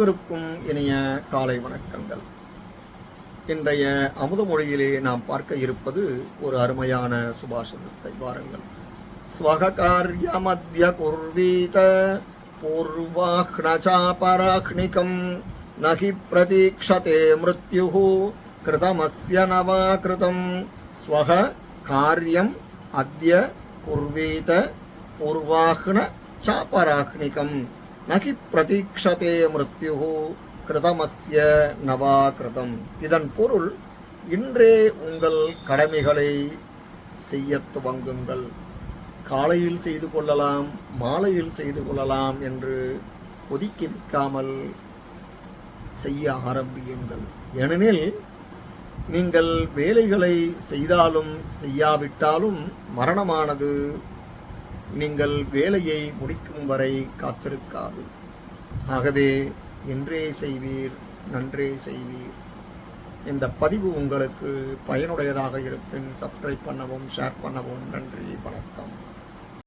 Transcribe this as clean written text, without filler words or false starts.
அனைவருக்கும் இனிய காலை வணக்கங்கள். இன்றைய அமுத மொழியிலே நாம் பார்க்க இருப்பது ஒரு அருமையான சுபாஷிதத்தை. வாருங்கள். ஸ்வகாரியமத்ய குர்வீத பூர்வாஹ்னசாபராஹ்னிகம் நகி பிரதீக்ஷதே மிருத்யுஹு கிருதமஸ்ய நவாக்ருதம். ஸ்வக காரியம் அத்ய குர்வீத பூர்வாஹ்னசாபராஹ்னிகம் நகி பிரதீக்ஷதே மிருத்யுஹு கிருதமஸ்ய நவாக்ருதம். இதன் பொருள், இன்றே உங்கள் கடமைகளை செய்ய துவங்குங்கள். காலையில் செய்து கொள்ளலாம், மாலையில் செய்து கொள்ளலாம் என்று ஒதுக்கி வைக்காமல் செய்ய ஆரம்பியுங்கள். ஏனெனில் நீங்கள் வேலைகளை செய்தாலும் செய்யாவிட்டாலும் மரணமானது நீங்கள் வேலையை முடிக்கும் வரை காத்திருக்காது. ஆகவே இன்றே செய்வீர், நன்றே செய்வீர். இந்த பதிவு உங்களுக்கு பயனுடையதாக இருப்பின் சப்ஸ்கிரைப் பண்ணவும், ஷேர் பண்ணவும். நன்றி, வணக்கம்.